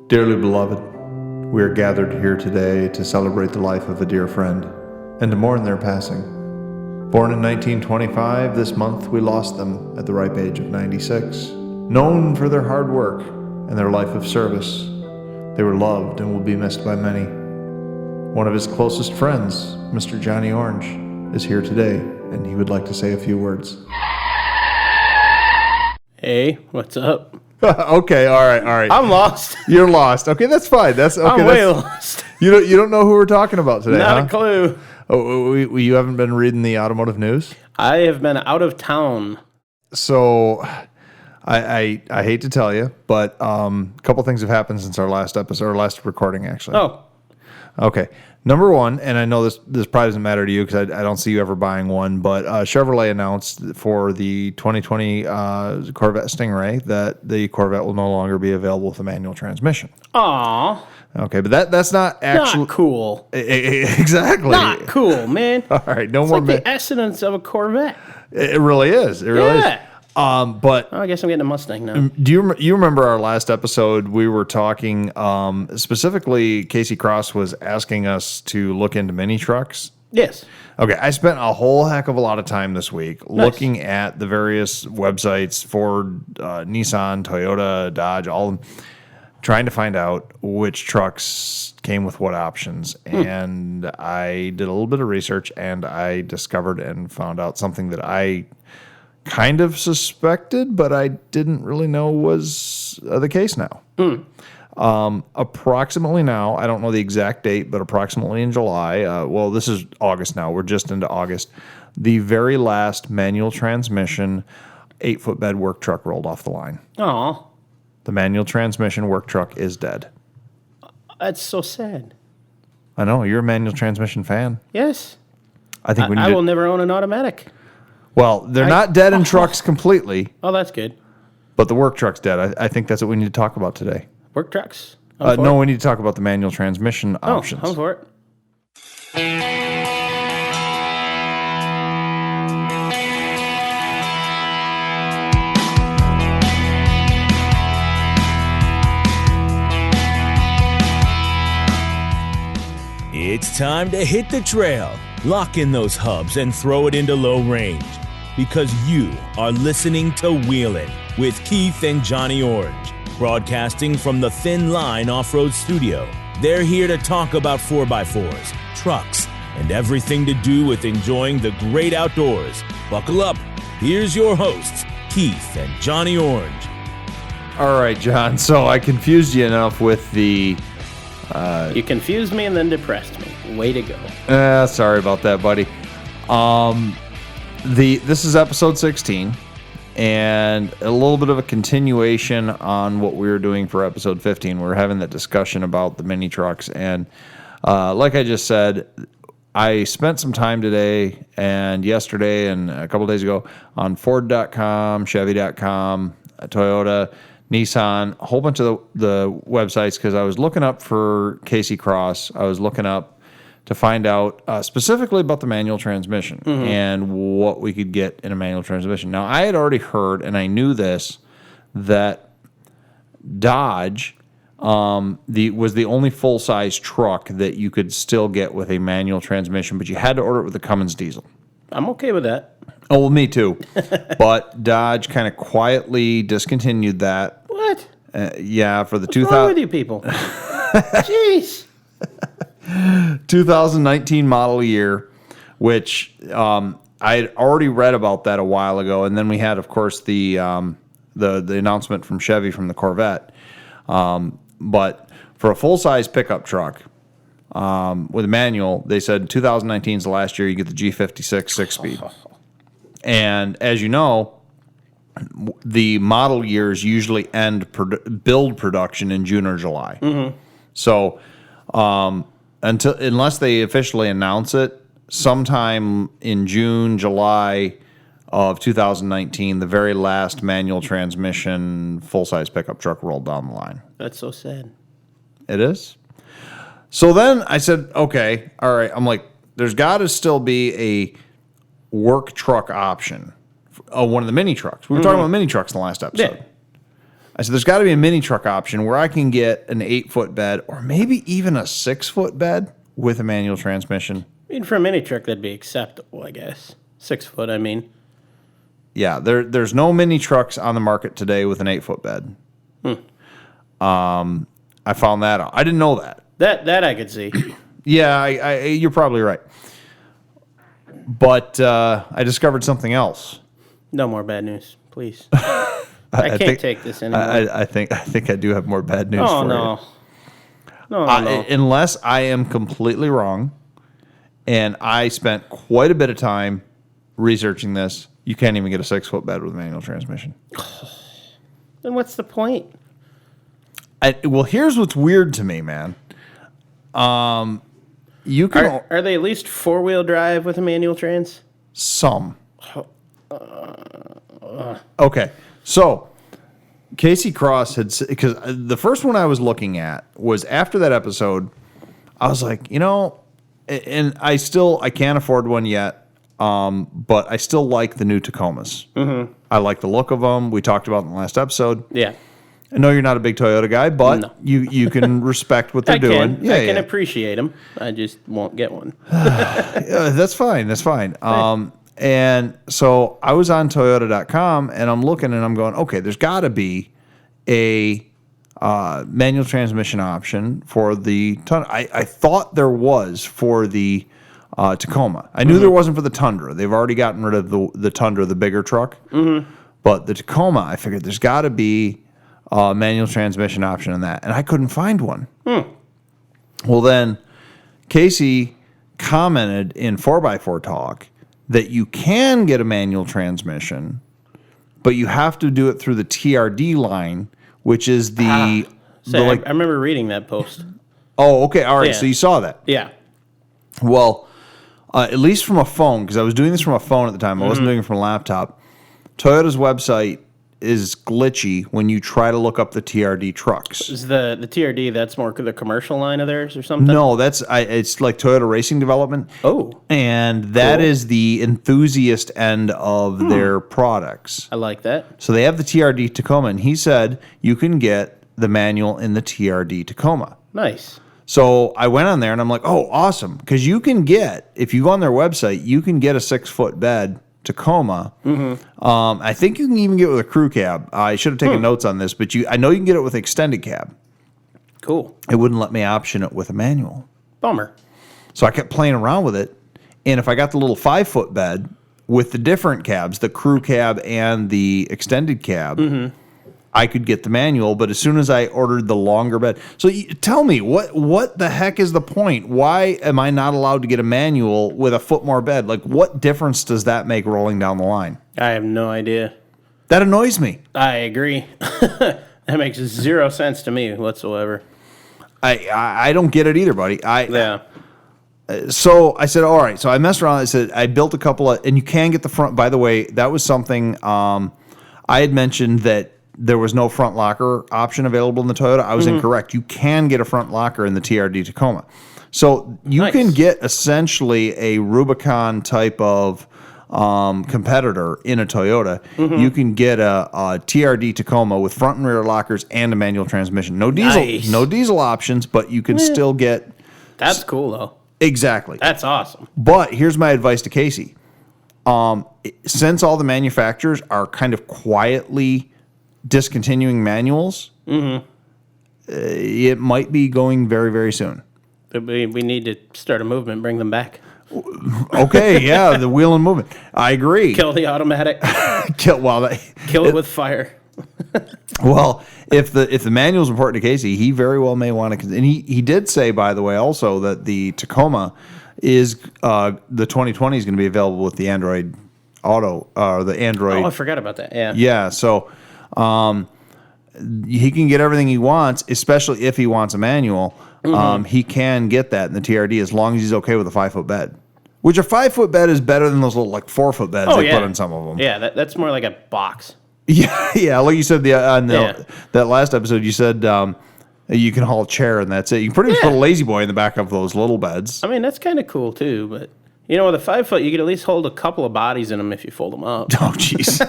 Dearly beloved, we are gathered here today to celebrate the life of a dear friend and to mourn their passing. Born in 1925, this month we lost them at the ripe age of 96. Known for their hard work and their life of service, they were loved and will be missed by many. One of his closest friends, Mr. Johnny Orange, is here today, and he would like to say a few words. Hey, what's up? Okay, all right. I'm lost. You're lost. Okay, that's fine. I'm way lost. You don't know who we're talking about today, Not huh? a clue. Oh, you haven't been reading the automotive news? I have been out of town. So, I hate to tell you, but a couple things have happened since our last episode, or last recording, actually. Oh. Okay. Number one, and I know this probably doesn't matter to you because I don't see you ever buying one, but Chevrolet announced for the 2020 Corvette Stingray that the Corvette will no longer be available with a manual transmission. Aw. Okay, but that's not actually... Not cool. Exactly. Not cool, man. All right, no it's more... like the essence of a Corvette. It really is. It really is. But I guess I'm getting a Mustang now. do you remember our last episode? We were talking specifically. Casey Cross was asking us to look into mini trucks. Yes. Okay, I spent a whole heck of a lot of time this week looking at the various websites, Ford, Nissan, Toyota, Dodge, all of them, trying to find out which trucks came with what options. And I did a little bit of research, and I discovered and found out something that I kind of suspected, but I didn't really know was the case now. Approximately now, I don't know the exact date, but approximately in July, well, this is August now, we're just into August, the very last manual transmission 8-foot bed work truck rolled off the line. Aw. The manual transmission work truck is dead. That's so sad. I know, you're a manual transmission fan. Yes. I think I will never own an automatic. Well, they're not dead in trucks completely, Oh, that's good. but the work truck's dead. I think that's what we need to talk about today. Work trucks? No, we need to talk about the manual transmission options. I'm for it. It's time to hit the trail, lock in those hubs, and throw it into low range. Because you are listening to Wheelin' with Keith and Johnny Orange, broadcasting from the Thin Line Off-Road Studio. They're here to talk about 4x4s, trucks, and everything to do with enjoying the great outdoors. Buckle up. Here's your hosts, Keith and Johnny Orange. All right, John. So I confused you enough with the... You confused me and then depressed me. Way to go. Sorry about that, buddy. This is episode 16, and a little bit of a continuation on what we were doing for episode 15. We were having that discussion about the mini trucks, and like I just said, I spent some time today and yesterday and a couple days ago on Ford.com, Chevy.com, Toyota, Nissan, a whole bunch of the websites because I was looking up for Casey Cross. I was looking up to find out specifically about the manual transmission and what we could get in a manual transmission. Now, I had already heard, and I knew this, that Dodge was the only full-size truck that you could still get with a manual transmission, but you had to order it with a Cummins diesel. I'm okay with that. Oh, well, me too. But Dodge kind of quietly discontinued that. What? Yeah, for the What's wrong with you people? Jeez. 2019 model year, which I had already read about that a while ago, and then we had, of course, the announcement from Chevy from the Corvette. But for a full-size pickup truck with a manual, they said 2019 is the last year you get the G56 6-speed. And as you know, the model years usually end build production in June or July. So unless they officially announce it, sometime in June, July of 2019, the very last manual transmission full-size pickup truck rolled down the line. That's so sad. It is? So then I said, okay, all right. I'm like, there's got to still be a work truck option. One of the mini trucks. We were talking about mini trucks in the last episode. I said, there's got to be a mini truck option where I can get an 8-foot bed or maybe even a 6-foot bed with a manual transmission. I mean, for a mini truck, that'd be acceptable, I guess. 6 foot, I mean. Yeah, there's no mini trucks on the market today with an 8-foot bed. I found that out. I didn't know that. That I could see. Yeah, you're probably right. But I discovered something else. No more bad news, please. I can't take this anymore. I think I do have more bad news for you. No. Unless I am completely wrong, and I spent quite a bit of time researching this, you can't even get a 6-foot bed with a manual transmission. Then what's the point? Well, here's what's weird to me, man. You can Are they at least 4-wheel drive with a manual trans? Some. Okay, so Casey Cross had, because the first one I was looking at was after that episode. I was like, and I can't afford one yet, but I still like the new Tacomas. Mm-hmm. I like the look of them. We talked about in the last episode. Yeah. I know you're not a big Toyota guy, but no. you can respect what they're doing. I can appreciate them. I just won't get one. That's fine. That's fine. And so I was on Toyota.com, and I'm looking, and I'm going, okay, there's got to be a manual transmission option for the Tundra. I thought there was for the Tacoma. I knew there wasn't for the Tundra. They've already gotten rid of the Tundra, the bigger truck. Mm-hmm. But the Tacoma, I figured there's got to be a manual transmission option in that, and I couldn't find one. Well, then Casey commented in 4x4 Talk that you can get a manual transmission, but you have to do it through the TRD line, which is the... I remember reading that post. Oh, okay. All right. Yeah. So you saw that. Yeah. Well, at least from a phone, because I was doing this from a phone at the time. I wasn't doing it from a laptop. Toyota's website is glitchy when you try to look up the TRD trucks. Is the TRD, that's more the commercial line of theirs or something? No, it's like Toyota Racing Development. Oh. And that is the enthusiast end of their products. I like that. So they have the TRD Tacoma, and he said you can get the manual in the TRD Tacoma. Nice. So I went on there, and I'm like, oh, awesome. Because you can get, if you go on their website, you can get a 6-foot bed Tacoma. Mm-hmm. I think you can even get it with a crew cab. I should have taken notes on this, but I know you can get it with extended cab. Cool. It wouldn't let me option it with a manual. Bummer. So I kept playing around with it, and if I got the little 5-foot bed with the different cabs, the crew cab and the extended cab, I could get the manual. But as soon as I ordered the longer bed, so tell me what the heck is the point? Why am I not allowed to get a manual with a foot more bed? Like, what difference does that make rolling down the line? I have no idea. That annoys me. I agree. That makes 0 sense to me whatsoever. I don't get it either, buddy. Yeah. So I said, all right. So I messed around. I said, I built a couple of, and you can get the front. By the way, that was something I had mentioned that there was no front locker option available in the Toyota. I was incorrect. You can get a front locker in the TRD Tacoma. So you can get essentially a Rubicon type of competitor in a Toyota. You can get a TRD Tacoma with front and rear lockers and a manual transmission. No diesel options, but you can still get... That's cool, though. Exactly. That's awesome. But here's my advice to Casey. Since all the manufacturers are kind of quietly discontinuing manuals, it might be going very, very soon. We need to start a movement, bring them back. Okay, yeah, the wheel and movement. I agree. Kill the automatic. Kill it with fire. Well, if the manual is important to Casey, he very well may want to. And he did say, by the way, also that the Tacoma is the 2020 is going to be available with the Android Auto or the Android. Oh, I forgot about that. Yeah. Yeah. So he can get everything he wants, especially if he wants a manual. He can get that in the TRD as long as he's okay with a 5-foot bed. Which a 5-foot bed is better than those little 4-foot beds they put on some of them. Yeah, that's more like a box. Yeah. Like you said that last episode, you said you can haul a chair and that's it. You can pretty much put a lazy boy in the back of those little beds. I mean, that's kind of cool too. But with a 5-foot, you could at least hold a couple of bodies in them if you fold them up. Oh, jeez.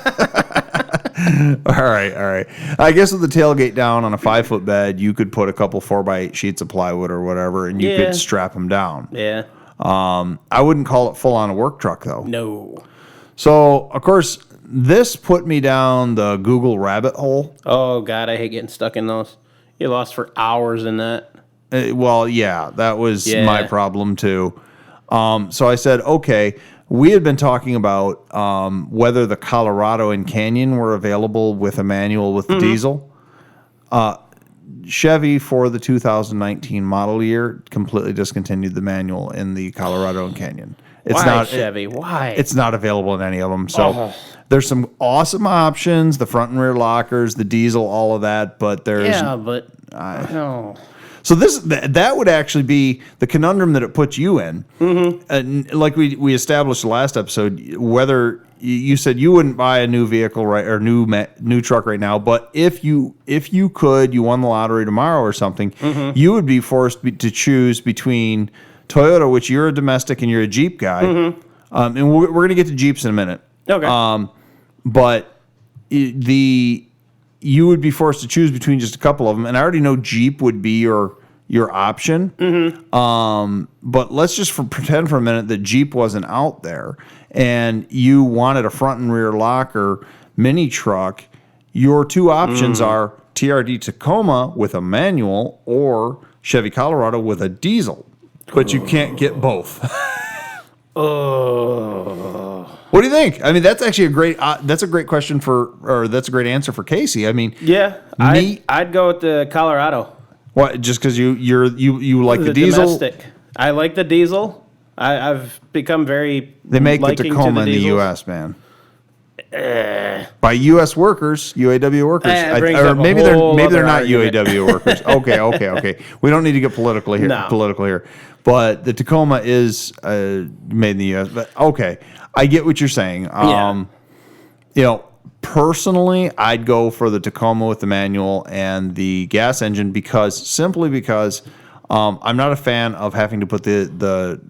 All right. I guess with the tailgate down on a 5-foot bed, you could put a couple 4x8 sheets of plywood or whatever, and you could strap them down. Yeah. I wouldn't call it full on a work truck though. No. So of course, this put me down the Google rabbit hole. Oh God, I hate getting stuck in those. You lost for hours in that. That was my problem too. So I said, okay. We had been talking about whether the Colorado and Canyon were available with a manual with the diesel. Chevy, for the 2019 model year, completely discontinued the manual in the Colorado and Canyon. Why, Chevy? Why? It's not available in any of them. So there's some awesome options, the front and rear lockers, the diesel, all of that. But there's... Yeah, but... no. So that would actually be the conundrum that it puts you in. Like we established the last episode, whether you said you wouldn't buy a new vehicle or new truck right now, but if you could, you won the lottery tomorrow or something, you would be forced to choose between Toyota, which you're a domestic and you're a Jeep guy, and we're going to get to Jeeps in a minute. Okay. But you would be forced to choose between just a couple of them, and I already know Jeep would be your option. But let's just pretend for a minute that Jeep wasn't out there, and you wanted a front and rear locker mini truck. Your two options are TRD Tacoma with a manual or Chevy Colorado with a diesel, but you can't get both. What do you think? I mean, that's actually a great question that's a great answer for Casey. I mean, yeah, I'd go with the Colorado. What? Just because you like the diesel? Domestic. I like the diesel. I've become very. They make the Tacoma in the U.S., man. By U.S. workers, UAW workers, or maybe they're not UAW workers. Okay. We don't need to get political here. But the Tacoma is made in the U.S. But okay, I get what you're saying. Personally, I'd go for the Tacoma with the manual and the gas engine because I'm not a fan of having to put the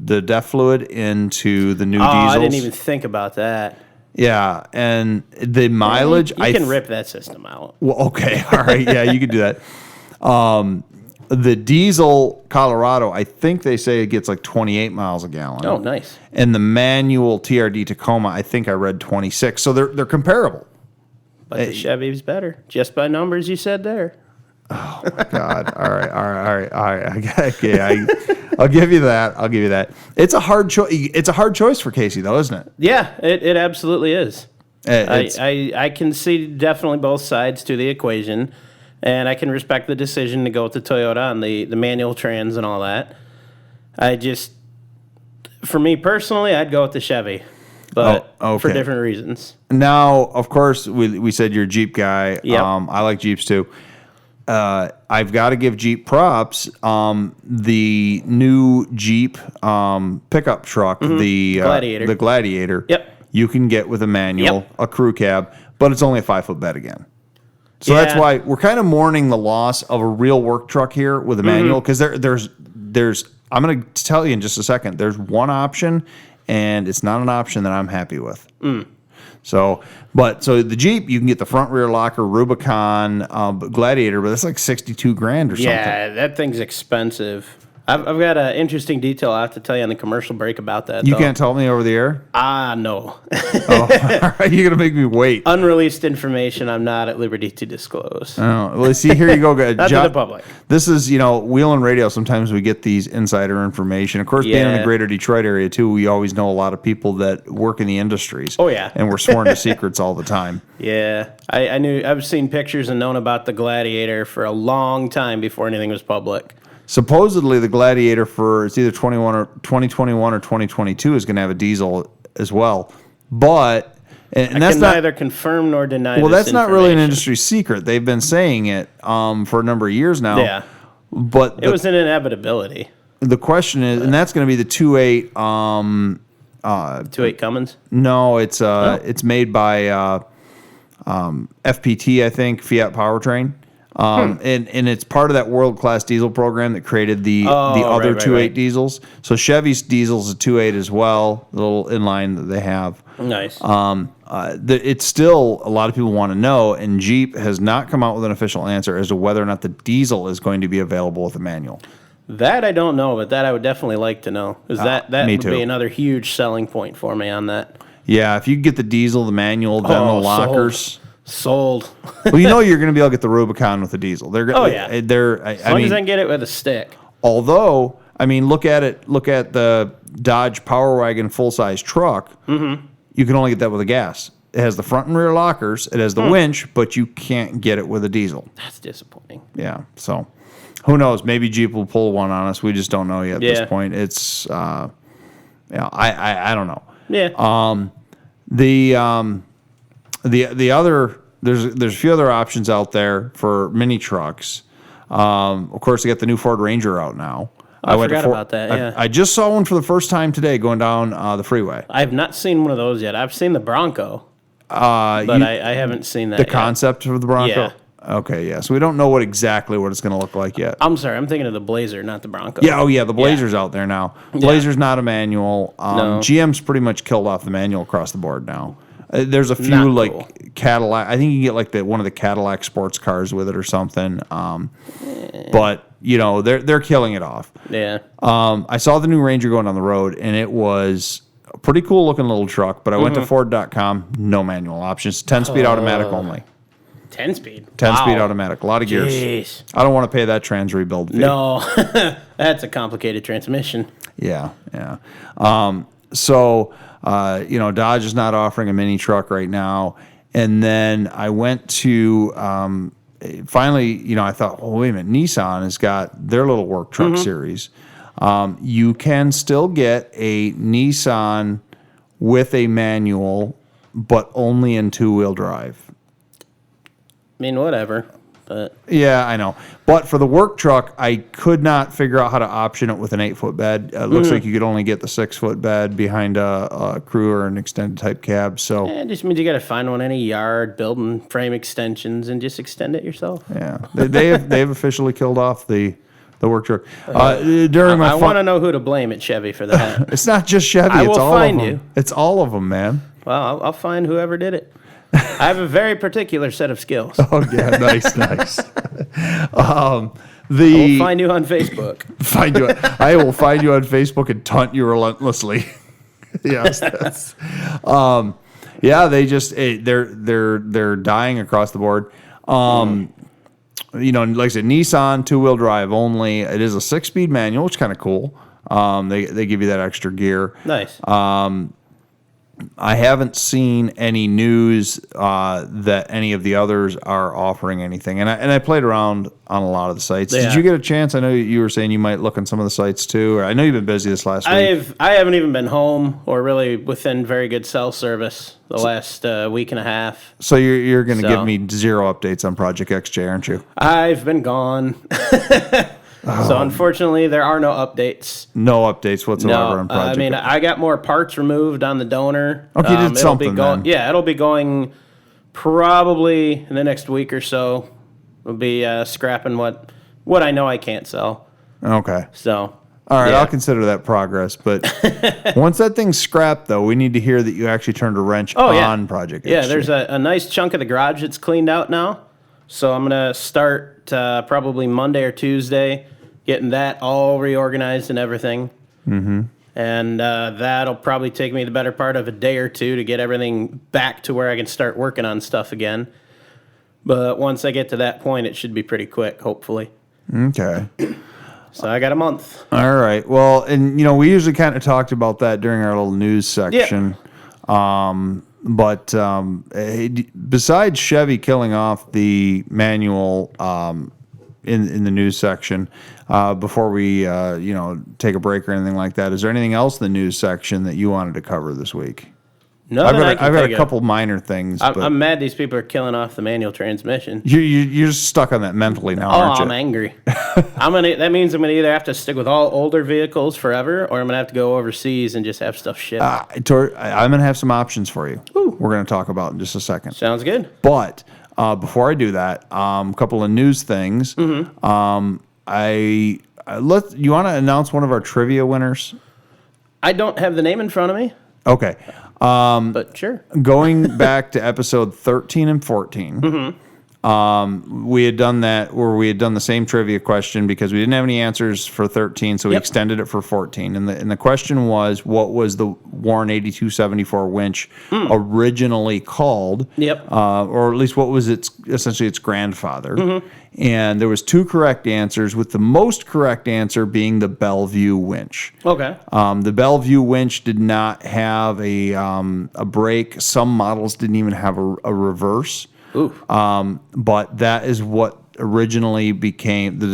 DEF fluid into the new diesels. I didn't even think about that. Yeah, and the mileage... You can rip that system out. Well, okay, all right, yeah, you could do that. The diesel Colorado, I think they say it gets like 28 miles a gallon. Oh, nice. And the manual TRD Tacoma, I think I read 26. So they're comparable. But the Chevy's better. Just by numbers you said there. Oh, my God. All right. Okay, I'll give you that. It's a hard choice. It's a hard choice for Casey, though, isn't it? Yeah, it absolutely is. I can see definitely both sides to the equation. And I can respect the decision to go with the Toyota on the manual trans and all that. For me personally, I'd go with the Chevy, but for different reasons. Now, of course, we said you're a Jeep guy. Yep. I like Jeeps too. I've got to give Jeep props. The new Jeep pickup truck, the Gladiator. Yep. You can get with a manual, a crew cab, but it's only a 5-foot bed again. So that's why we're kind of mourning the loss of a real work truck here with a manual, because there's I'm going to tell you in just a second, there's one option, and it's not an option that I'm happy with. So the Jeep, you can get the front rear locker, Rubicon, Gladiator, but that's like $62,000 or something. Yeah, that thing's expensive. I've got an interesting detail I have to tell you on the commercial break about that. You can't tell me over the air? No. All right, you're going to make me wait. Unreleased information I'm not at liberty to disclose. Oh, well, see, here you go, guys. Not to the public. This is, Wheelin' Radio, sometimes we get these insider information. Of course, being in the greater Detroit area, too, we always know a lot of people that work in the industries. Oh, yeah. And we're sworn to secrets all the time. Yeah. I've seen pictures and known about the Gladiator for a long time before anything was public. Supposedly, the Gladiator it's either 2021 or 2022 is going to have a diesel as well. But and that's neither confirm nor deny. Well, that's not really an industry secret. They've been saying it for a number of years now. Yeah, but it was an inevitability. The question is, and that's going to be the 2.8. 2.8 Cummins? No, it's made by FPT, I think, Fiat Powertrain. And it's part of that world-class diesel program that created the other 2.8 diesels. So Chevy's diesel's a 2.8 as well, a little inline that they have. Nice. it's still a lot of people want to know, and Jeep has not come out with an official answer as to whether or not the diesel is going to be available with a manual. That I don't know, but that I would definitely like to know. Because that would be another huge selling point for me on that. Yeah, if you get the diesel, the manual, then the lockers. Sold. Well, you're going to be able to get the Rubicon with the diesel. They're as long as I can get it with a stick. Although, look at the Dodge Power Wagon full-size truck. Mm-hmm. You can only get that with a gas. It has the front and rear lockers. It has the winch, but you can't get it with a diesel. That's disappointing. Yeah, so who knows? Maybe Jeep will pull one on us. We just don't know yet at this point. It's, I don't know. Yeah. The other, there's a few other options out there for mini trucks. Of course, they got the new Ford Ranger out now. I forgot about that, yeah. I just saw one for the first time today going down the freeway. I have not seen one of those yet. I've seen the Bronco, but I haven't seen that the yet. Concept of the Bronco? Yeah. Okay, yeah. So we don't know exactly what it's going to look like yet. I'm sorry. I'm thinking of the Blazer, not the Bronco. Yeah, the Blazer's out there now. Blazer's not a manual. No. GM's pretty much killed off the manual across the board now. There's a few Cadillac. I think you can get one of the Cadillac sports cars with it or something. But they're killing it off. Yeah. I saw the new Ranger going on the road, and it was a pretty cool looking little truck. But I went to Ford.com, no manual options, 10-speed automatic only. 10-speed. 10-speed automatic, a lot of gears. Jeez. I don't want to pay that trans rebuild fee. No, that's a complicated transmission. Yeah. So Dodge is not offering a mini truck right now. And then I went to, finally, I thought, oh, wait a minute, Nissan has got their little work truck series. You can still get a Nissan with a manual, but only in two-wheel drive. Whatever. But yeah, I know. But for the work truck, I could not figure out how to option it with an 8-foot bed. It looks like you could only get the 6-foot bed behind a crew or an extended type cab. So it just means you got to find one in a yard, building frame extensions, and just extend it yourself. Yeah, they have officially killed off the work truck. I want to know who to blame at Chevy for that. It's not just Chevy. I it's will all find of them. you. It's all of them, man. Well, I'll find whoever did it. I have a very particular set of skills. Oh yeah, nice. I will find you on Facebook. I will find you on Facebook and taunt you relentlessly. Yes. They just they're dying across the board. Like I said, Nissan 2-wheel drive only. It is a 6-speed manual, which is kind of cool. They give you that extra gear. Nice. I haven't seen any news that any of the others are offering anything, and I played around on a lot of the sites. Yeah. Did you get a chance? I know you were saying you might look on some of the sites too. Or I know you've been busy this last week. I haven't even been home or really within very good cell service the last week and a half. So you're going to give me zero updates on Project XJ, aren't you? I've been gone. So unfortunately, there are no updates. No updates whatsoever on Project. I got more parts removed on the donor. Okay, you did something then. Yeah, it'll be going probably in the next week or so. We'll be scrapping what I know I can't sell. Okay. So. All right, yeah. I'll consider that progress. But once that thing's scrapped, though, we need to hear that you actually turned a wrench on Project XJ. Yeah, there's a nice chunk of the garage that's cleaned out now. So I'm going to start probably Monday or Tuesday, getting that all reorganized and everything. Mm-hmm. And that'll probably take me the better part of a day or two to get everything back to where I can start working on stuff again. But once I get to that point, it should be pretty quick, hopefully. Okay. So I got a month. All right. Well, and, we usually kind of talked about that during our little news section. Yeah. But besides Chevy killing off the manual in the news section, before we take a break or anything like that, is there anything else in the news section that you wanted to cover this week? No, I've got a couple minor things. I'm mad these people are killing off the manual transmission. You're stuck on that mentally now, aren't you? I'm angry. That means I'm gonna either have to stick with all older vehicles forever, or I'm gonna have to go overseas and just have stuff shipped. I'm gonna have some options for you. Ooh. We're gonna talk about in just a second. Sounds good. But before I do that, a couple of news things. Mm-hmm. You want to announce one of our trivia winners? I don't have the name in front of me. Okay. But sure. Going back to episode 13 and 14, we had done that where we had done the same trivia question because we didn't have any answers for 13, so we extended it for 14. And the question was, what was the Warren 8274 winch originally called? Or at least what was essentially its grandfather? And there was 2 correct answers, with the most correct answer being the Bellevue winch. Okay. The Bellevue winch did not have a brake. Some models didn't even have a reverse. But that is what originally became the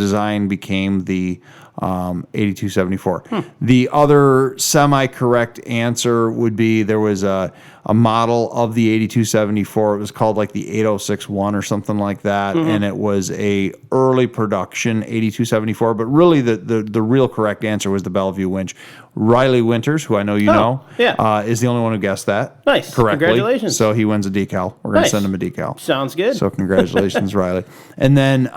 8274. The other semi-correct answer would be there was a model of the 8274. It was called like the 8061 or something like that, and it was a early production 8274. But really, the real correct answer was the Bellevue winch. Riley Winters, who I know you know, is the only one who guessed that Nice. correctly. Congratulations. So he wins a decal. We're going to send him a decal. Sounds good. So congratulations, Riley. And then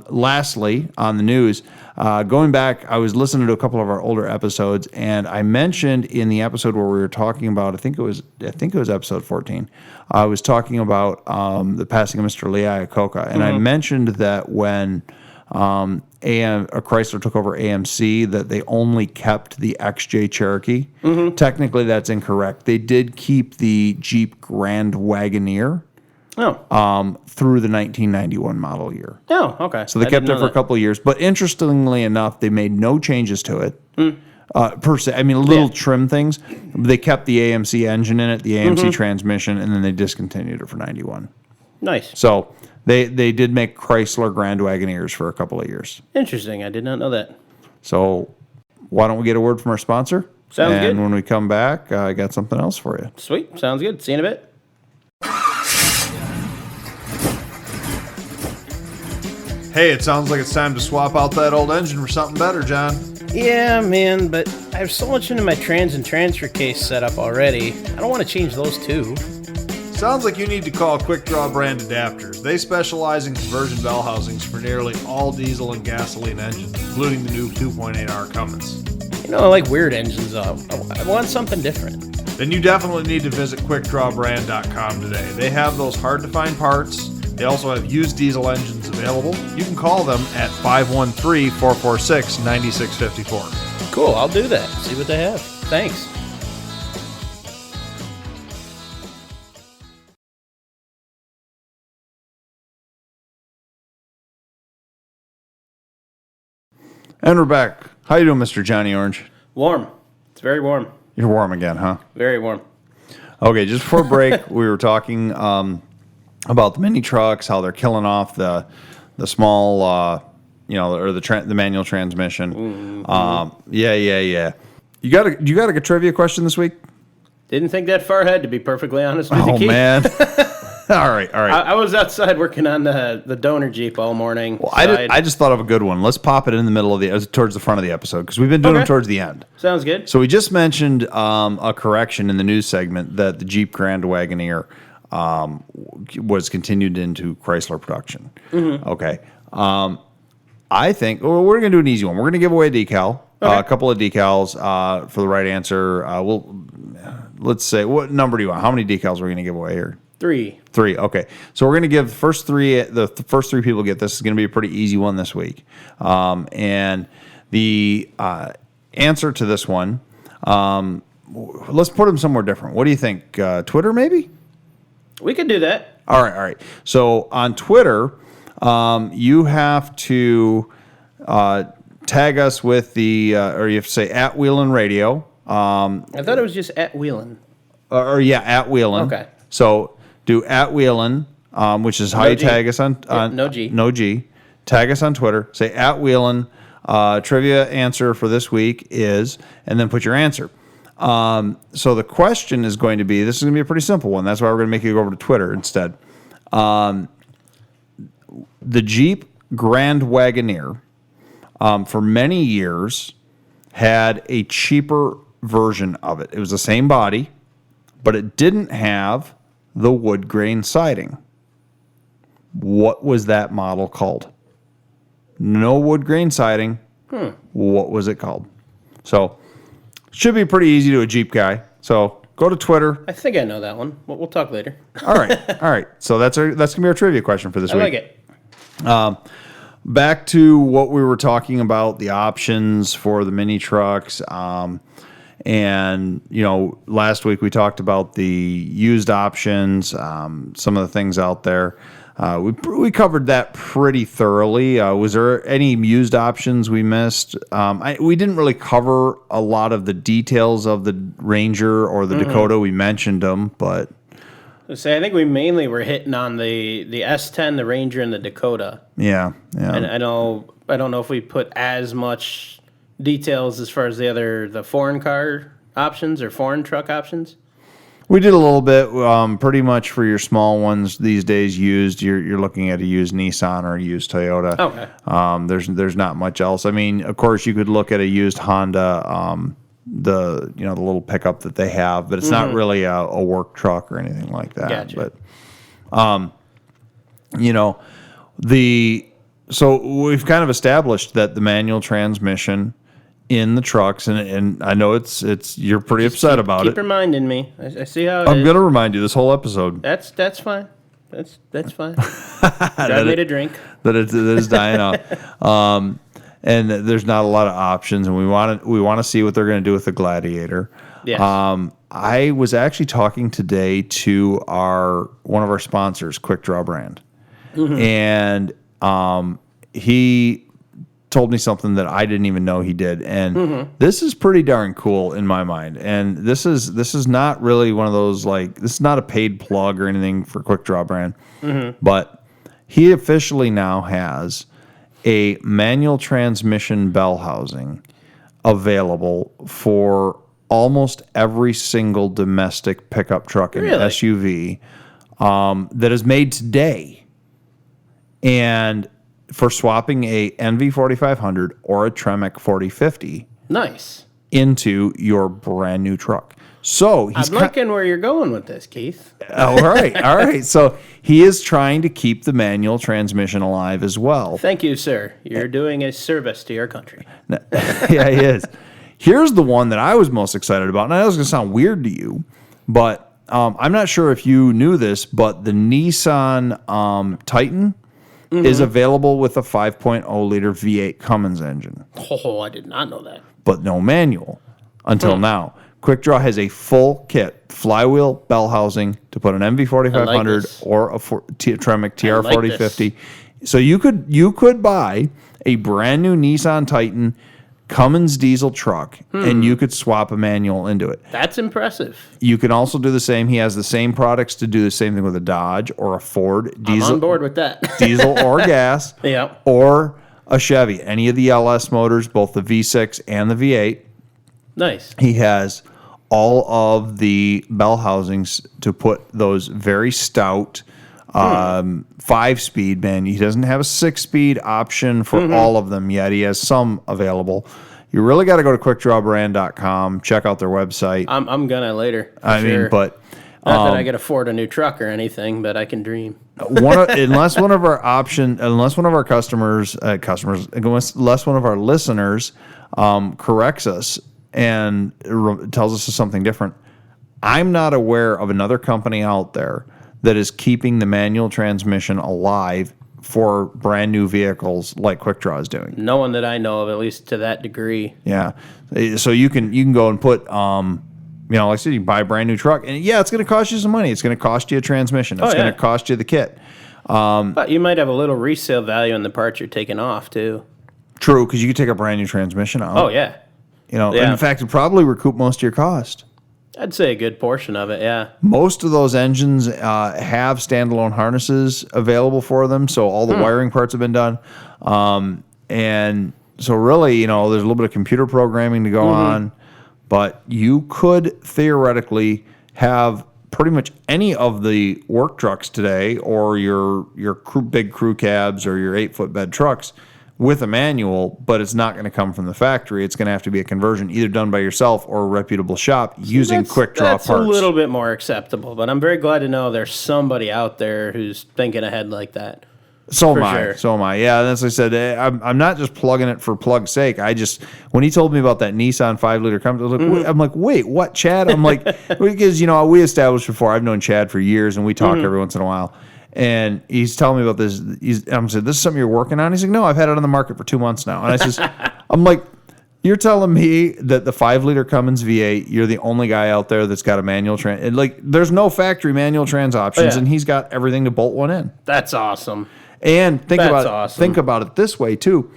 lastly, on the news, going back, I was listening to a couple of our older episodes, and I mentioned in the episode where we were talking about, I think it was episode 14, I was talking about the passing of Mr. Lee Iacocca, and I mentioned that when Chrysler took over AMC, that they only kept the XJ Cherokee. Technically, that's incorrect. They did keep the Jeep Grand Wagoneer. Through the 1991 model year. Oh, okay. So they kept it for a couple of years. But interestingly enough, they made no changes to it. Per se. I mean, little trim things. They kept the AMC engine in it, the AMC transmission, and then they discontinued it for 91. Nice. So they did make Chrysler Grand Wagoneers for a couple of years. Interesting. I did not know that. So why don't we get a word from our sponsor? Sounds good. And when we come back, I got something else for you. Sweet. Sounds good. See you in a bit. Hey, it sounds like it's time to swap out that old engine for something better, John. Yeah, man, but I have so much into my trans and transfer case set up already. I don't want to change those too. Sounds like you need to call QuickDraw Brand Adapters. They specialize in conversion bell housings for nearly all diesel and gasoline engines, including the new 2.8R Cummins. You know, I like weird engines, though. I want something different. Then you definitely need to visit QuickDrawBrand.com today. They have those hard-to-find parts. They also have used diesel engines available. You can call them at 513-446-9654. Cool, I'll do that. See what they have. Thanks. And we're back. How you doing, Mr. Johnny Orange? Warm. It's very warm. You're warm again, huh? Very warm. Okay, just before break, we were talking about the mini trucks, how they're killing off the small, or the manual transmission. Yeah. You got a trivia question this week? Didn't think that far ahead, to be perfectly honest with you, Oh Keith. man. All right. I was outside working on the donor Jeep all morning. Well, I just thought of a good one. Let's pop it in the middle of towards the front of the episode, because we've been doing them towards the end. Sounds good. So we just mentioned a correction in the news segment that the Jeep Grand Wagoneer was continued into Chrysler production. Okay. I think we're going to do an easy one. We're going to give away a decal, a couple of decals for the right answer. Let's say, what number do you want? How many decals are we going to give away here? 3. Okay. So we're going to give the first three people get this. Is going to be a pretty easy one this week. And the answer to this one, let's put them somewhere different. What do you think? Twitter, maybe? We could do that. All right. So on Twitter, you have to tag us with or you have to say at Wheelin' Radio. I thought it was just at Wheelin'. At Wheelin'. Okay. So do at Wheelin', which is how you tag us on no G. No G. Tag us on Twitter. Say at Wheelin'. Trivia answer for this week is, and then put your answer. So the question is going to be, this is going to be a pretty simple one. That's why we're going to make you go over to Twitter instead. The Jeep Grand Wagoneer, for many years, had a cheaper version of it. It was the same body, but it didn't have the wood grain siding. What was that model called? No wood grain siding. What was it called? So, should be pretty easy to a Jeep guy. So, go to Twitter. I think I know that one. We'll talk later. All right. So that's gonna be our trivia question for this week. I like it. Back to what we were talking about, the options for the mini trucks. And, last week we talked about the used options, some of the things out there. We covered that pretty thoroughly. Was there any used options we missed? We didn't really cover a lot of the details of the Ranger or the Dakota. We mentioned them, but... I think we mainly were hitting on the S10, the Ranger, and the Dakota. Yeah. And I don't know if we put as much details as far as the foreign car options or foreign truck options. We did a little bit, pretty much for your small ones these days. Used, you're looking at a used Nissan or a used Toyota. Okay. There's not much else. I mean, of course, you could look at a used Honda. The little pickup that they have, but it's not really a work truck or anything like that. Gotcha. But so we've kind of established that the manual transmission in the trucks, and I know it's you're pretty upset about it. Keep reminding me. I see how it I'm is. gonna remind you this whole episode. That's fine. That's fine. I made a drink. That it is dying out. And there's not a lot of options, and we want to see what they're going to do with the Gladiator. Yes. I was actually talking today to one of our sponsors, QuickDraw Brand, and he told me something that I didn't even know he did, and this is pretty darn cool in my mind. And this is not really one of those, this is not a paid plug or anything for QuickDraw Brand, but he officially now has a manual transmission bell housing available for almost every single domestic pickup truck and SUV that is made today. And for swapping a NV4500 or a Tremec 4050 Nice. into your brand new truck. So I'm liking where you're going with this, Keith. All right. So he is trying to keep the manual transmission alive as well. Thank you, sir. You're doing a service to your country. Yeah, he is. Here's the one that I was most excited about, and I know it's going to sound weird to you, but I'm not sure if you knew this, but the Nissan Titan is available with a 5.0 liter V8 Cummins engine. Oh, I did not know that. But no manual until now. QuickDraw has a full kit, flywheel, bell housing to put an MV4500 or a Tremec TR4050. So you could buy a brand new Nissan Titan Cummins diesel truck and you could swap a manual into it. That's impressive. You can also do the same. He has the same products to do the same thing with a Dodge or a Ford diesel. I'm on board with that. Diesel or gas. Yeah. Or a Chevy. Any of the LS motors, both the V6 and the V8. Nice. He has all of the bell housings to put those very stout 5-speed, man. He doesn't have a 6-speed option for all of them yet. He has some available. You really got to go to quickdrawbrand.com, check out their website. I'm gonna later. Not that I could afford a new truck or anything, but I can dream. Unless one of our listeners corrects us and tells us something different, I'm not aware of another company out there that is keeping the manual transmission alive for brand new vehicles like QuickDraw is doing. No one that I know of, at least to that degree. Yeah. So you can go and put, like I said, you can buy a brand new truck, and it's going to cost you some money. It's going to cost you a transmission. It's going to cost you the kit. But you might have a little resale value in the parts you're taking off too. True, because you could take a brand new transmission out. Oh yeah. And in fact, it'd probably recoup most of your cost. I'd say a good portion of it, yeah. Most of those engines have standalone harnesses available for them, so all the wiring parts have been done. And so really, there's a little bit of computer programming to go on, but you could theoretically have pretty much any of the work trucks today or your big crew cabs or your 8-foot bed trucks with a manual, but it's not going to come from the factory. It's going to have to be a conversion either done by yourself or a reputable shop using QuickDraw parts. That's a little bit more acceptable, but I'm very glad to know there's somebody out there who's thinking ahead like that. So am For I. sure. So am I. Yeah, that's what I said. I'm not just plugging it for plug's sake. When he told me about that Nissan 5-liter Cummins, I'm like, wait, what, Chad? I'm like, because, we established before, I've known Chad for years, and we talk every once in a while. And he's telling me about this. I'm saying, this is something you're working on? He's like, no, I've had it on the market for 2 months now. And I says, I'm like, you're telling me that the 5-liter Cummins V8, you're the only guy out there that's got a manual trans. Like, there's no factory manual trans options, and he's got everything to bolt one in. That's awesome. And think Awesome. about it this way too.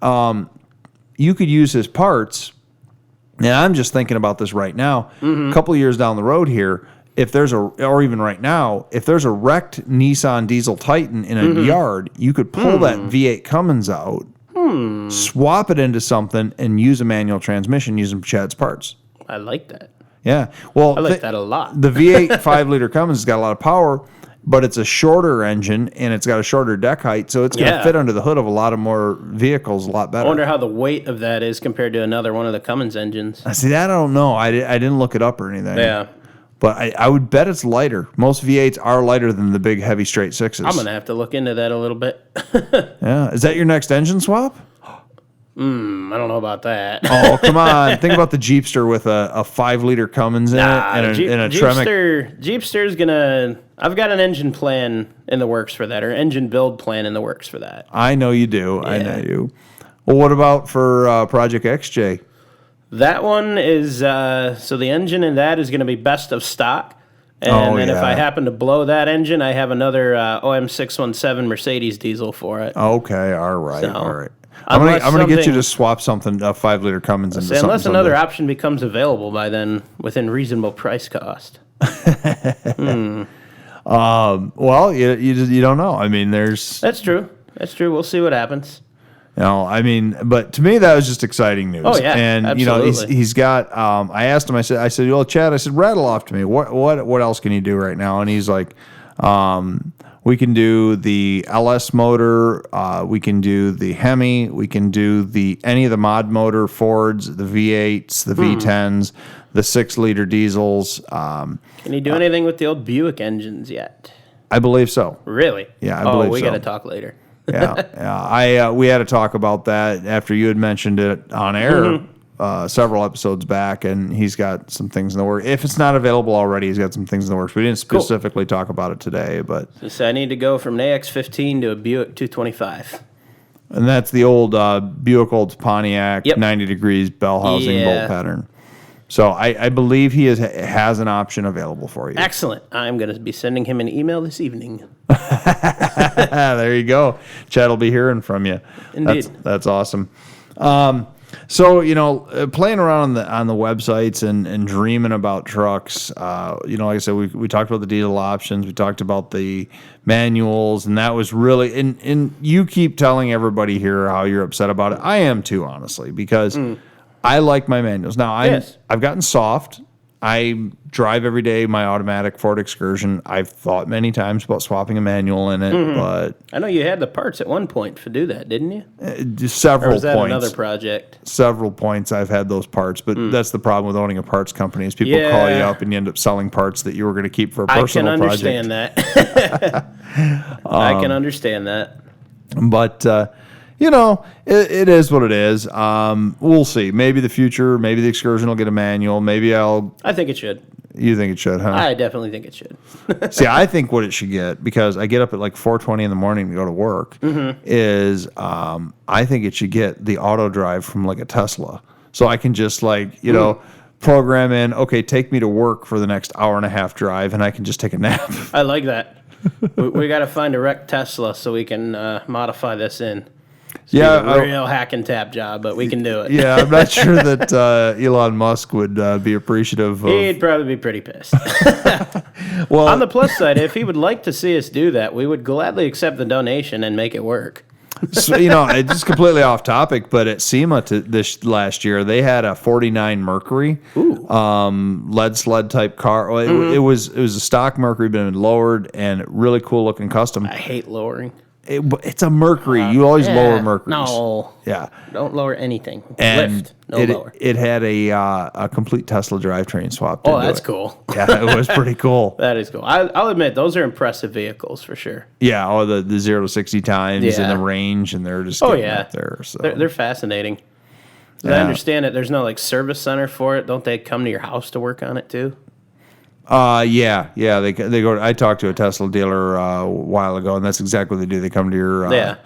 You could use his parts. And I'm just thinking about this right now. A couple of years down the road here, or even right now, if there's a wrecked Nissan Diesel Titan in a yard, you could pull that V8 Cummins out, swap it into something, and use a manual transmission using Chad's parts. I like that. Yeah. Well, I like that a lot. The V8 5-liter Cummins has got a lot of power, but it's a shorter engine and it's got a shorter deck height, so it's going to fit under the hood of a lot of more vehicles a lot better. I wonder how the weight of that is compared to another one of the Cummins engines. See, that I don't know. I didn't look it up or anything. Yeah. But I would bet it's lighter. Most V8s are lighter than the big, heavy straight sixes. I'm going to have to look into that a little bit. Yeah. Is that your next engine swap? I don't know about that. Oh, come on. Think about the Jeepster with a 5-liter Cummins in it and a Tremec. Jeepster's going to... I've got an engine plan in the works for that, or engine build plan in the works for that. I know you do. Yeah. I know you. Well, what about for Project XJ? That one is... so the engine in that is going to be best of stock. And then if I happen to blow that engine, I have another OM617 Mercedes diesel for it. Okay. All right. So, all right. I'm gonna get you to swap something, a 5-liter Cummins into something. Unless another option becomes available by then within reasonable price cost. Well, you don't know. I mean, That's true. We'll see what happens. But to me that was just exciting news. Oh yeah, and absolutely. he's got. I asked him. I said, well, Chad. I said, rattle off to me. What else can you do right now? And he's like, we can do the LS motor. We can do the Hemi. We can do any of the mod motor Fords, the V8s, the V10s, the 6-liter diesels. Can you do anything with the old Buick engines yet? I believe so. Really? Yeah, I believe so. We got to talk later. Yeah. We had to talk about that after you had mentioned it on air several episodes back, and he's got some things in the works. If it's not available already, he's got some things in the works. We didn't specifically talk about it today, but so I need to go from an AX15 to a Buick 225. And that's the old Buick Olds Pontiac, Yep. 90 degrees bell housing bolt pattern. So I believe he has an option available for you. Excellent. I'm going to be sending him an email this evening. There you go. Chad will be hearing from you. Indeed. That's awesome. So, playing around on the websites and dreaming about trucks, like I said, we talked about the diesel options. We talked about the manuals, and that was really, and you keep telling everybody here how you're upset about it. I am too, honestly, because I like my manuals. Now, I've gotten soft. I drive every day my automatic Ford Excursion. I've thought many times about swapping a manual in it, but I know you had the parts at one point to do that, didn't you? Several Or was that points. another project? Several points I've had those parts, but that's the problem with owning a parts company is people call you up and you end up selling parts that you were going to keep for a personal project. I can understand that. I can understand that. But it is what it is. We'll see. Maybe the future, maybe the Excursion will get a manual. I think it should. You think it should, huh? I definitely think it should. See, I think what it should get, because I get up at like 4:20 in the morning to go to work, is I think it should get the auto drive from like a Tesla. So I can just program in, okay, take me to work for the next hour and a half drive, and I can just take a nap. I like that. we got to find a wrecked Tesla so we can modify this in. A real hack and tap job, but we can do it. Yeah, I'm not sure that Elon Musk would be appreciative of... He'd probably be pretty pissed. Well, on the plus side, if he would like to see us do that, we would gladly accept the donation and make it work. So, it's just completely off topic, but at SEMA this last year, they had a 49 Mercury lead sled type car. It was a stock Mercury, been lowered, and really cool looking custom. I hate lowering. It's a Mercury. You always lower Mercuries. No. Yeah. Don't lower anything. And Lift. No lower. it had a complete Tesla drivetrain swapped into That's it. cool. Yeah, it was pretty cool. That is cool. I'll admit, those are impressive vehicles for sure. Yeah, all the 0 to 60 times and the range, and they're just getting up there. So They're fascinating. As I understand it, there's no like service center for it. Don't they come to your house to work on it too? Yeah. They go. I talked to a Tesla dealer a while ago, and that's exactly what they do. They come to your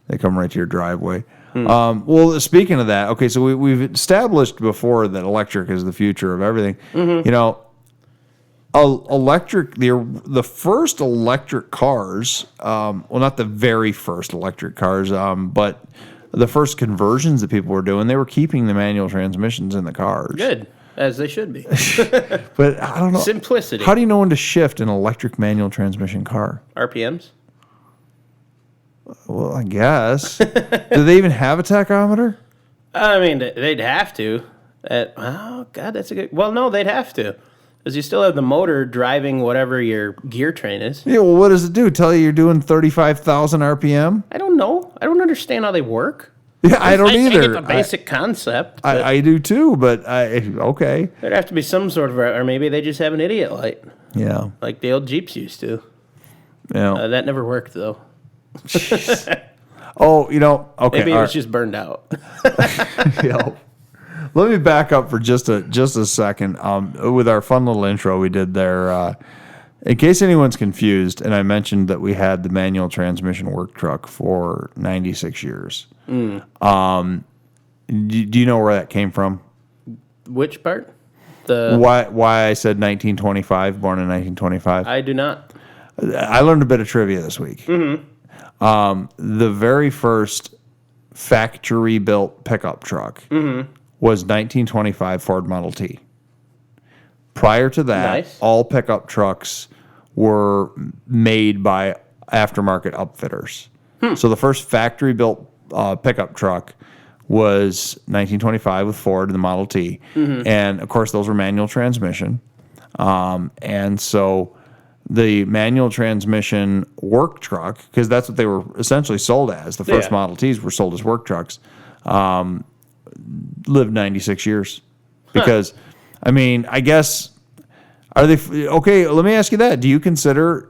they come right to your driveway. Well, speaking of that, okay, so we've established before that electric is the future of everything. You know, electric. The first electric cars, well, not the very first electric cars, but the first conversions that people were doing, they were keeping the manual transmissions in the cars. Good. As they should be. But I don't know. Simplicity. How do you know when to shift an electric manual transmission car? RPMs? Well, I guess. Do they even have a tachometer? I mean, they'd have to. Oh, God, that's a good... Well, no, they'd have to. Because you still have the motor driving whatever your gear train is. Yeah, well, what does it do? Tell you you're doing 35,000 RPM? I don't know. I don't understand how they work. Yeah, I don't either. I get the basic concept. I do too, but okay. There'd have to be some sort of... Or maybe they just have an idiot light. Yeah. Like the old Jeeps used to. Yeah. That never worked, though. Oh, okay. Maybe it was just burned out. Let me back up for just a second. With our fun little intro we did there, in case anyone's confused, and I mentioned that we had the manual transmission work truck for 96 years. Do you know where that came from? Which part? Why I said 1925, born in 1925? I do not. I learned a bit of trivia this week. The very first factory-built pickup truck was 1925 Ford Model T. Prior to that, all pickup trucks were made by aftermarket upfitters. So the first factory-built pickup truck was 1925 with Ford and the Model T. And, of course, those were manual transmission. And so the manual transmission work truck, because that's what they were essentially sold as. The first Model Ts were sold as work trucks. Lived 96 years. Because, I mean, I guess, are they, okay, let me ask you that. Do you consider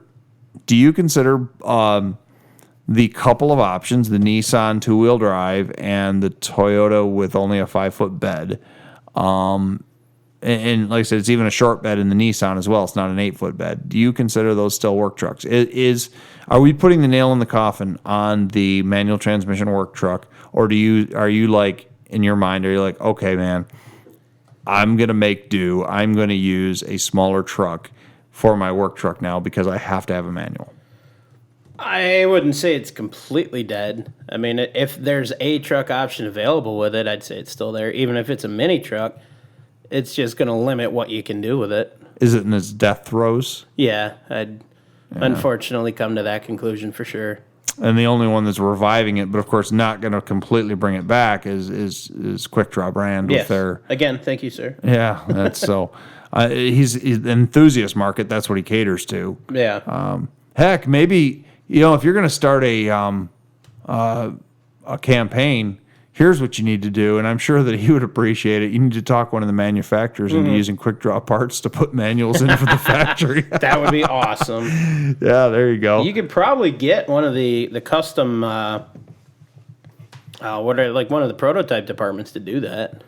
the couple of options, the Nissan two-wheel drive and the Toyota with only a 5-foot bed, and like I said, it's even a short bed in the Nissan as well. It's not an 8-foot bed. Do you consider those still work trucks? Are we putting the nail in the coffin on the manual transmission work truck, or are you like, in your mind, are you like, okay, man, I'm going to make do. I'm going to use a smaller truck for my work truck now because I have to have a manual? I wouldn't say it's completely dead. I mean, if there's a truck option available with it, I'd say it's still there. Even if it's a mini truck, it's just going to limit what you can do with it. Is it in its death throes? Yeah, I'd unfortunately come to that conclusion for sure. And the only one that's reviving it, but of course not going to completely bring it back, is QuickDraw Brand with their... Again, thank you, sir. Yeah, that's so... he's an enthusiast market. That's what he caters to. Yeah. Heck, maybe, if you're going to start a campaign, here's what you need to do, and I'm sure that he would appreciate it. You need to talk one of the manufacturers into using QuickDraw parts to put manuals in for the factory. That would be awesome. Yeah, there you go. You could probably get one of the custom, one of the prototype departments to do that.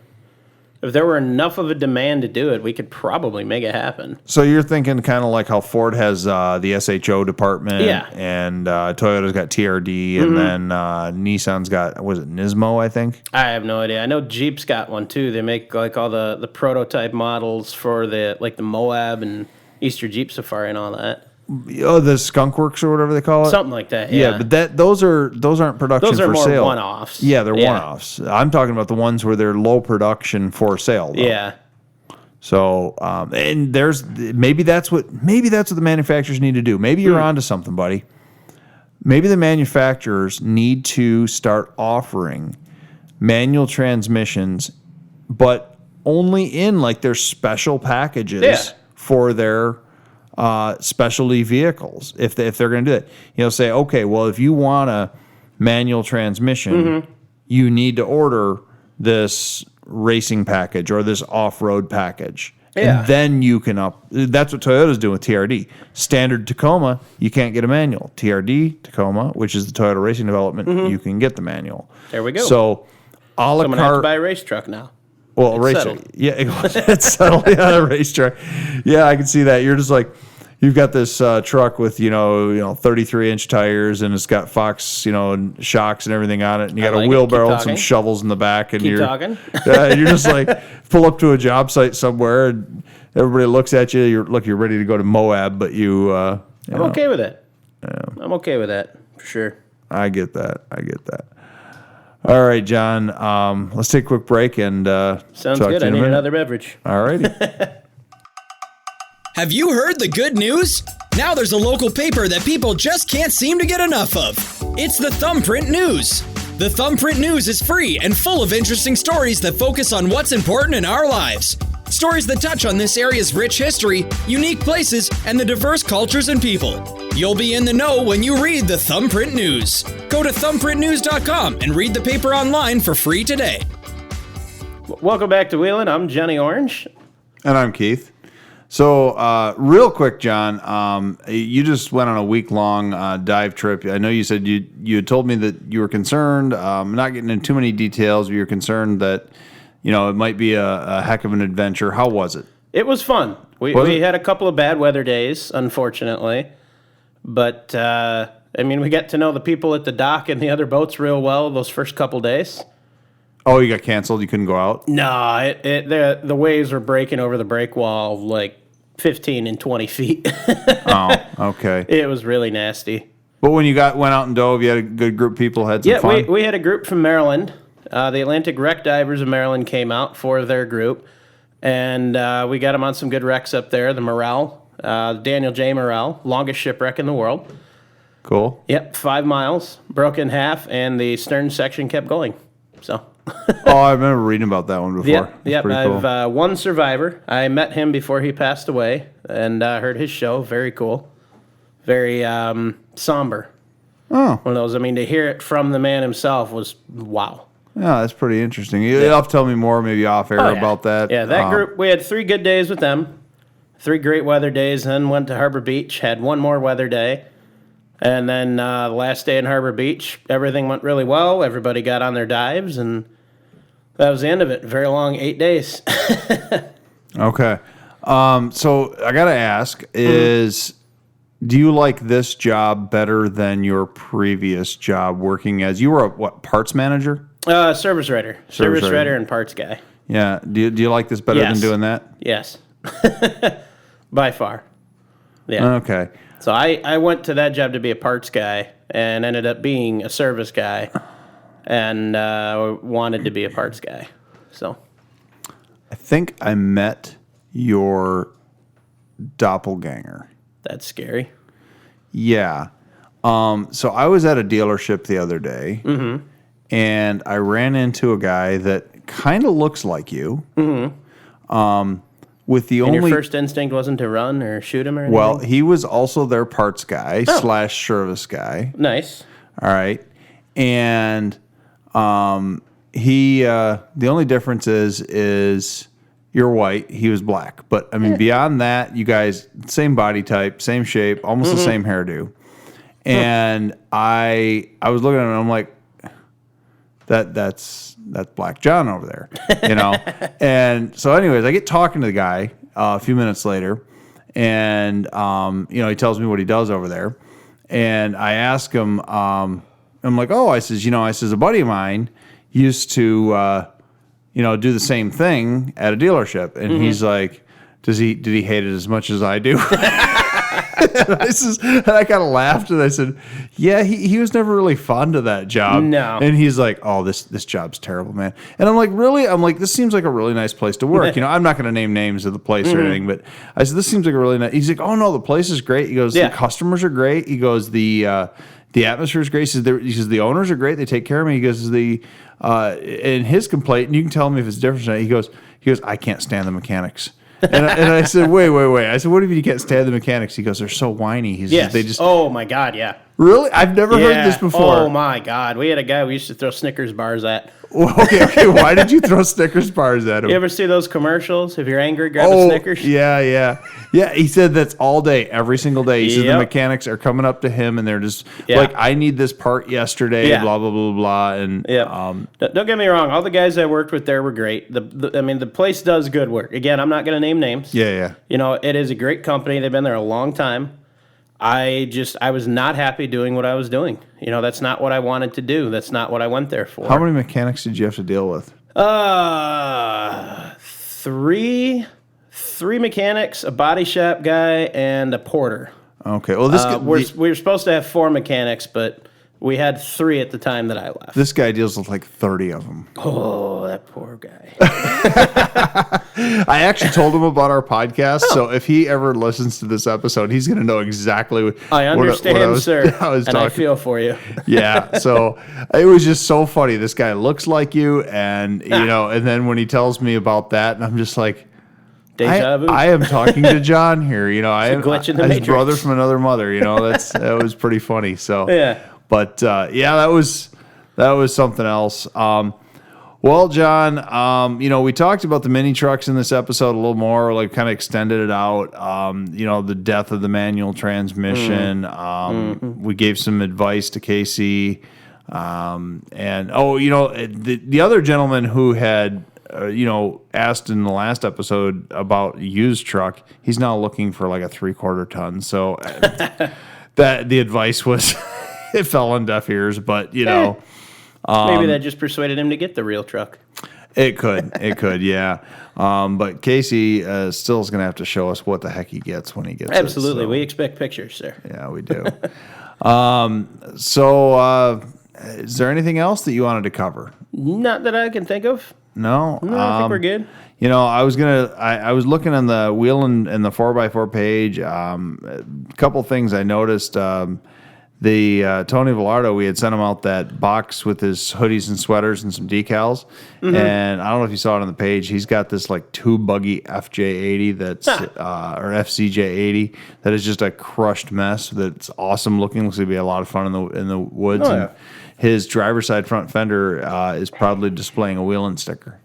If there were enough of a demand to do it, we could probably make it happen. So you're thinking kind of like how Ford has the SHO department, and Toyota's got TRD, and then Nissan's got, was it Nismo, I think? I have no idea. I know Jeep's got one too. They make like all the prototype models for the Moab and Easter Jeep Safari and all that. Oh, the Skunk Works or whatever they call it? Something like that, yeah. But those aren't production for sale. Those are more one-offs. Yeah, they're one-offs. I'm talking about the ones where they're low production for sale, though. Yeah. So, and maybe that's what the manufacturers need to do. Maybe you're onto something, buddy. Maybe the manufacturers need to start offering manual transmissions, but only in like their special packages for their specialty vehicles if they're going to do it. Say, okay, well, if you want a manual transmission, you need to order this racing package or this off-road package. Yeah. And then you can that's what Toyota's doing with TRD. Standard Tacoma, you can't get a manual. TRD Tacoma, which is the Toyota Racing Development, you can get the manual. There we go. So, a la I'm going to have to buy a race truck now. Well, a race truck. Yeah, it's settled. Yeah, a race truck. Yeah, I can see that. You're just like, you've got this truck with 33-inch tires, and it's got Fox shocks and everything on it, and you got a wheelbarrow and some shovels in the back, and you're just like pull up to a job site somewhere, and everybody looks at you. You're ready to go to Moab, but I'm okay with it. Yeah. I'm okay with that for sure. I get that. All right, John. Let's take a quick break and sounds good. I need another beverage. All righty. Have you heard the good news? Now there's a local paper that people just can't seem to get enough of. It's the Thumbprint News. The Thumbprint News is free and full of interesting stories that focus on what's important in our lives. Stories that touch on this area's rich history, unique places, and the diverse cultures and people. You'll be in the know when you read the Thumbprint News. Go to thumbprintnews.com and read the paper online for free today. Welcome back to Wheeling. I'm Johnny Orange. And I'm Keith. So, real quick, John, you just went on a week-long dive trip. I know you said you had told me that you were concerned, not getting into too many details, but you're concerned that, it might be a heck of an adventure. How was it? It was fun. We had a couple of bad weather days, unfortunately. But, we got to know the people at the dock and the other boats real well those first couple days. Oh, you got canceled? You couldn't go out? No, the waves were breaking over the break wall like 15 and 20 feet. Oh, okay. It was really nasty. But when you went out and dove, you had a good group of people, had some fun? Yeah, we had a group from Maryland. The Atlantic Wreck Divers of Maryland came out for their group, and we got them on some good wrecks up there. The Morel, Daniel J. Morel, longest shipwreck in the world. Cool. Yep, 5 miles, broke in half, and the stern section kept going. So. Oh, I remember reading about that one before. Yep. I've cool. One survivor. I met him before he passed away, and heard his show. Very cool. Very somber. Oh. One of those, to hear it from the man himself was wow. Yeah, that's pretty interesting. You'll have to tell me more maybe off air about that. Yeah, that group, we had 3 good days with them. 3 great weather days, then went to Harbor Beach, had 1 more weather day. And then the last day in Harbor Beach, everything went really well. Everybody got on their dives, and that was the end of it. Very long 8 days. Okay. So I got to ask, do you like this job better than your previous job working as, you were a parts manager? Service writer. Service writer and parts guy. Yeah. Do you like this better than doing that? Yes. By far. Yeah. Okay. So I went to that job to be a parts guy and ended up being a service guy and wanted to be a parts guy. So I think I met your doppelganger. That's scary. Yeah. So I was at a dealership the other day, and I ran into a guy that kind of looks like you. With the your first instinct wasn't to run or shoot him or anything? Well, he was also their parts guy / service guy. Nice. All right. And he the only difference is you're white, he was black. But beyond that, you guys same body type, same shape, almost the same hairdo. And I was looking at him and I'm like, that's Black John over there, And so anyways, I get talking to the guy a few minutes later, and he tells me what he does over there. And I ask him, I'm like, oh, I says a buddy of mine used to do the same thing at a dealership. And he's like, did he hate it as much as I do? And I kind of laughed and I said, yeah, he was never really fond of that job. No. And he's like, oh, this job's terrible, man. And I'm like, really? I'm like, this seems like a really nice place to work. I'm not going to name names of the place or anything, but I said, this seems like a really nice. He's like, oh no, the place is great. He goes, the customers are great. He goes, the atmosphere is great. He says the owners are great. They take care of me. He goes, in his complaint, and you can tell me if it's different. He goes, I can't stand the mechanics. And I said, wait. I said, what if you can't stand the mechanics? He goes, they're so whiny. Yes. They just. Oh my God, yeah. Really? I've never heard this before. Oh my God. We had a guy we used to throw Snickers bars at. Okay. Why did you throw Snickers bars at him? You ever see those commercials? If you're angry, grab a Snickers. Yeah. He said that's all day, every single day. He said the mechanics are coming up to him and they're just like, I need this part yesterday, blah, blah, blah, blah. And don't get me wrong. All the guys I worked with there were great. The place does good work. Again, I'm not going to name names. Yeah. You know, it is a great company. They've been there a long time. I was not happy doing what I was doing. You know, that's not what I wanted to do. That's not what I went there for. How many mechanics did you have to deal with? Three mechanics, a body shop guy, and a porter. Okay. Well, we were supposed to have 4 mechanics, but we had 3 at the time that I left. This guy deals with like 30 of them. Oh, that poor guy. I actually told him about our podcast, so if he ever listens to this episode, he's going to know exactly what I understand, what sir. I was and talking. I feel for you. Yeah, so it was just so funny. This guy looks like you, and and then when he tells me about that, and I'm just like, Deja vu. I am talking to John here. I am glitch in the his matrix. brother from another mother. That was pretty funny. So yeah. But that was something else. Well, John, we talked about the mini trucks in this episode a little more, like kind of extended it out. The death of the manual transmission. We gave some advice to Casey. The other gentleman who had, asked in the last episode about used truck, he's now looking for like a 3/4 ton. So that the advice was, it fell on deaf ears, but maybe that just persuaded him to get the real truck. It could, yeah. But Casey still is going to have to show us what the heck he gets when he gets Absolutely. it. So. We expect pictures, sir. Yeah, we do. Is there anything else that you wanted to cover? Not that I can think of. No? No, I think we're good. I was looking on the wheel and the 4x4 page. A couple things I noticed. Tony Velardo, we had sent him out that box with his hoodies and sweaters and some decals. Mm-hmm. And I don't know if you saw it on the page. He's got this like 2-buggy FJ80 that's or FCJ80 that is just a crushed mess. That's awesome looking. Looks like it'd be a lot of fun in the woods. Oh, and his driver's side front fender is proudly displaying a wheel-in sticker.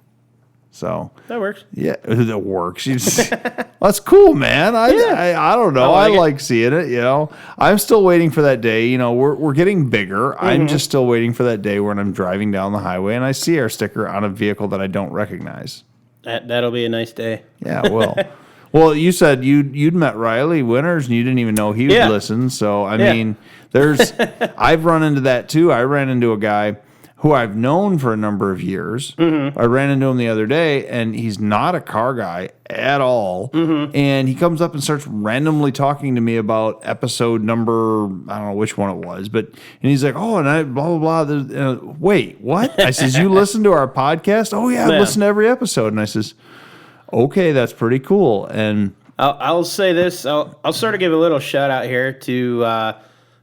So that works. Yeah, that works. That's cool, man. I don't know. I like seeing it. I'm still waiting for that day. We're getting bigger. Mm-hmm. I'm just still waiting for that day when I'm driving down the highway and I see our sticker on a vehicle that I don't recognize. That'll be a nice day. Yeah, it will. Well, you said you'd met Riley Winters and you didn't even know he would listen. So I mean, I've run into that too. I ran into a guy who I've known for a number of years. Mm-hmm. I ran into him the other day, and he's not a car guy at all. Mm-hmm. And he comes up and starts randomly talking to me about episode number, I don't know which one it was, and he's like, oh, and I blah, blah, blah. Wait, what? I says, you listen to our podcast? Oh, yeah, I listen to every episode. And I says, okay, that's pretty cool. And I'll say this. I'll sort of give a little shout out here to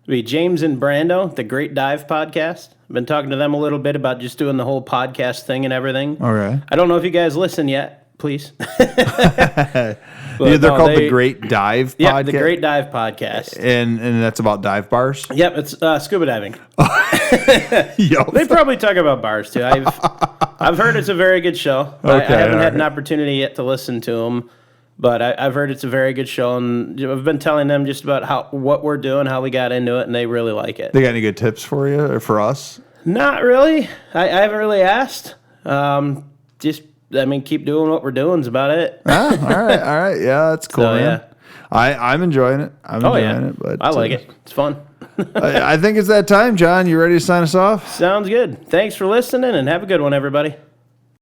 James and Brando, the Great Dive podcast. I've been talking to them a little bit about just doing the whole podcast thing and everything. All right. I don't know if you guys listen yet, please. They're called the Great Dive podcast? Yeah, the Great Dive podcast. And that's about dive bars? Yep, it's scuba diving. Yep. They probably talk about bars, too. I've heard it's a very good show. Okay, I haven't had an opportunity yet to listen to them. But I've heard it's a very good show, and I've been telling them just about what we're doing, how we got into it, and they really like it. They got any good tips for you or for us? Not really. I haven't really asked. Keep doing what we're doing is about it. All right. Yeah, that's cool, man. Yeah. I'm enjoying it. I'm enjoying it. But I like it. It's fun. I think it's that time, John. You ready to sign us off? Sounds good. Thanks for listening, and have a good one, everybody.